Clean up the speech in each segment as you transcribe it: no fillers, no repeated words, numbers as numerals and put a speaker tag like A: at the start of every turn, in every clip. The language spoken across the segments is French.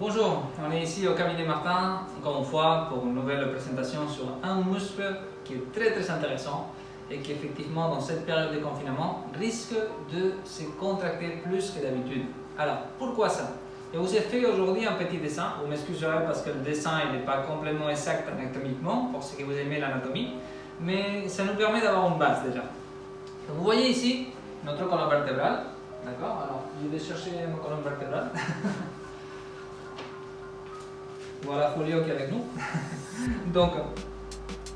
A: Bonjour, on est ici au cabinet Martin, encore une fois, pour une nouvelle présentation sur un muscle qui est très intéressant et qui effectivement dans cette période de confinement risque de se contracter plus que d'habitude. Alors, pourquoi ça? Je vous ai fait aujourd'hui un petit dessin, vous m'excuserez parce que le dessin n'est pas complètement exact anatomiquement, pour ceux qui vous aimez l'anatomie, mais ça nous permet d'avoir une base déjà. Donc, vous voyez ici notre colonne vertébrale, d'accord? Alors, je vais chercher ma colonne vertébrale. Voilà Folio qui est avec nous. Donc,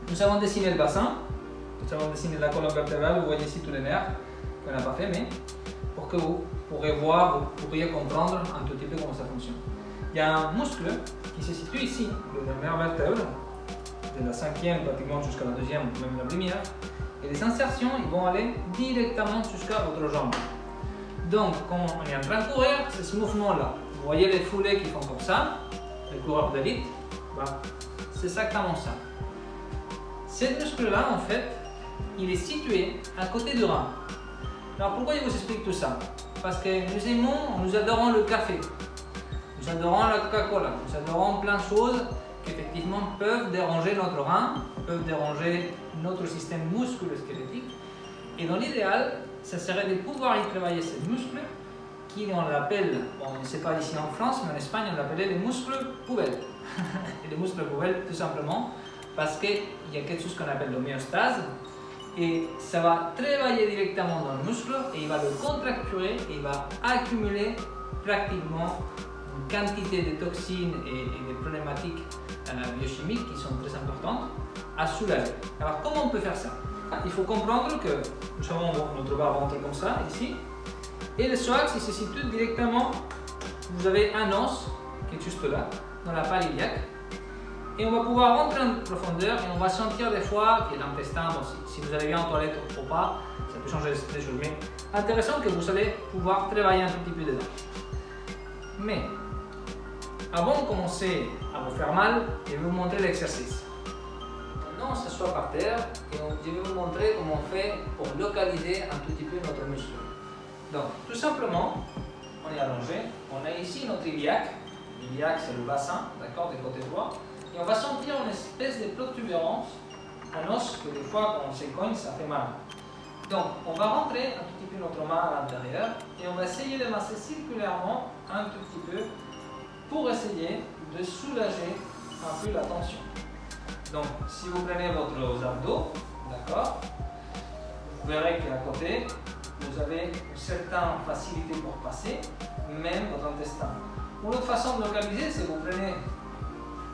A: nous avons dessiné le bassin, nous avons dessiné la colonne vertébrale, vous voyez ici tous les nerfs qu'on n'a pas fait, mais pour que vous pourriez comprendre un tout petit peu comment ça fonctionne. Il y a un muscle qui se situe ici, le nerf vertébrale, de la 5e pratiquement jusqu'à la 2e, même la première, et les insertions ils vont aller directement jusqu'à votre jambe. Donc, quand on est en train de courir, c'est ce mouvement-là. Vous voyez les foulées qui font comme ça. Les coureurs d'élite, c'est exactement ça. Ce muscle-là, en fait, il est situé à côté du rein. Alors pourquoi je vous explique tout ça? Parce que nous adorons le café, nous adorons la Coca-Cola, nous adorons plein de choses qui effectivement peuvent déranger notre rein, peuvent déranger notre système musculo-squelettique. Et dans l'idéal, ça serait de pouvoir y travailler ces muscles qui on l'appelle, bon, je ne sais pas ici en France, mais en Espagne on l'appelait les muscles poubelles. Et les muscles poubelles tout simplement parce qu'il y a quelque chose qu'on appelle l'homéostase et ça va travailler directement dans le muscle et il va le contracturer et il va accumuler pratiquement une quantité de toxines et de problématiques biochimiques qui sont très importantes à soulager. Alors comment on peut faire ça? Il faut comprendre que nous avons notre bas-ventre comme ça ici. Et le psoas, il se situe directement, vous avez un os qui est juste là, dans la palle iliaque. Et on va pouvoir rentrer en profondeur et on va sentir des fois que l'intestin, bon, si vous allez bien en toilette ou pas, ça peut changer des choses. Mais intéressant que vous allez pouvoir travailler un tout petit peu dedans. Mais, avant de commencer à vous faire mal, je vais vous montrer l'exercice. Maintenant, on s'assoit par terre et je vais vous montrer comment on fait pour localiser un tout petit peu notre muscle. Donc, tout simplement, on est allongé, on a ici notre iliaque. L'iliaque, c'est le bassin, d'accord, du côté droit. Et on va sentir une espèce de protubérance, un os que des fois, quand on se cogne, ça fait mal. Donc, on va rentrer un tout petit peu notre main à l'intérieur et on va essayer de masser circulairement un tout petit peu pour essayer de soulager un peu la tension. Donc, si vous prenez votre abdos, d'accord, vous verrez qu'à côté, vous avez une certaine facilité pour passer, même votre intestin. Une autre façon de localiser, c'est que vous prenez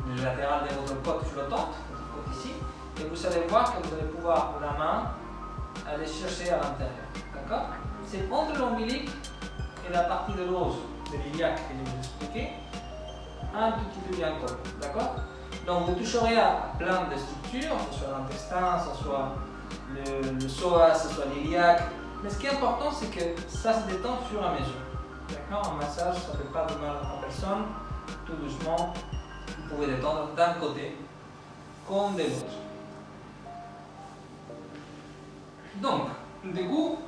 A: le latéral de votre côte flottante, votre côte ici, et vous allez voir que vous allez pouvoir, la main, aller chercher à l'intérieur. D'accord? C'est entre l'ombilic et la partie de l'os de l'iliaque que je vais vous expliquer, un tout petit peu bien collé. D'accord? Donc vous toucherez à plein de structures, que ce soit l'intestin, que ce soit le psoas, que ce soit l'iliaque. Mais ce qui est important, c'est que ça se détend au fur et à mesure. D'accord? Un massage, ça ne fait pas de mal à personne. Tout doucement, vous pouvez détendre d'un côté comme de l'autre. Donc, du coup,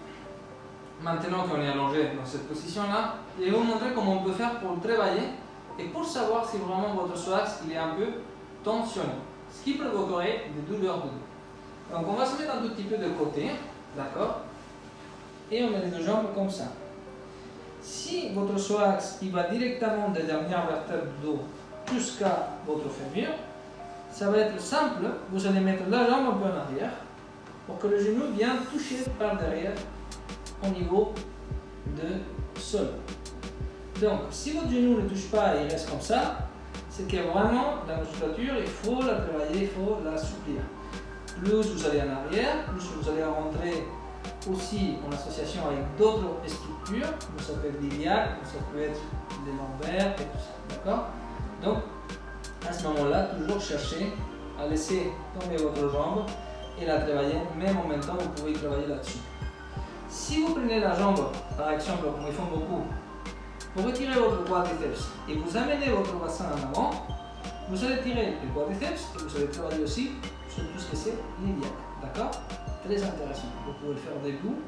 A: maintenant qu'on est allongé dans cette position-là, je vais vous montrer comment on peut faire pour le travailler et pour savoir si vraiment votre psoas il est un peu tensionné, ce qui provoquerait des douleurs de dos. Donc, on va se mettre un tout petit peu de côté, d'accord? Et on met les deux jambes comme ça. Si votre psoas il va directement des dernières vertèbres du dos jusqu'à votre fémur, ça va être simple. Vous allez mettre la jambe un peu en arrière pour que le genou vienne toucher par derrière au niveau du sol. Donc, si votre genou ne touche pas et il reste comme ça, c'est que vraiment la musculature, il faut la travailler, il faut l'assouplir. Plus vous allez en arrière, plus vous allez rentrer aussi en association avec d'autres structures, ça peut être l'iliaque, ça peut être les lombaires et tout ça, d'accord? Donc, à ce moment-là, toujours chercher à laisser tomber votre jambe et la travailler, même en même temps, vous pouvez travailler là-dessus. Si vous prenez la jambe, par exemple, comme ils font beaucoup, pour retirer votre quadriceps et vous amenez votre bassin en avant, vous allez tirer le quadriceps et vous allez travailler aussi sur tout ce que c'est l'iliaque, d'accord? Très intéressant. Vous pouvez le faire debout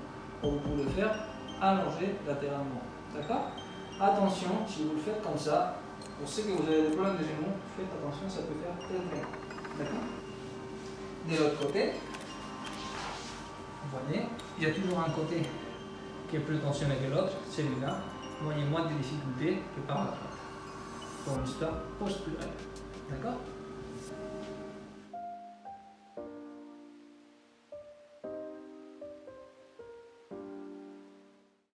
A: ou vous pouvez le faire allongé latéralement. D'accord? Attention, si vous le faites comme ça, Pour ceux que vous avez des problèmes de genoux, faites attention, ça peut faire très très mal. D'accord? De l'autre côté, vous voyez, il y a toujours un côté qui est plus tensionné que l'autre, celui-là. Vous voyez moins de difficultés que par la droite. Pour l'histoire posturaire. D'accord?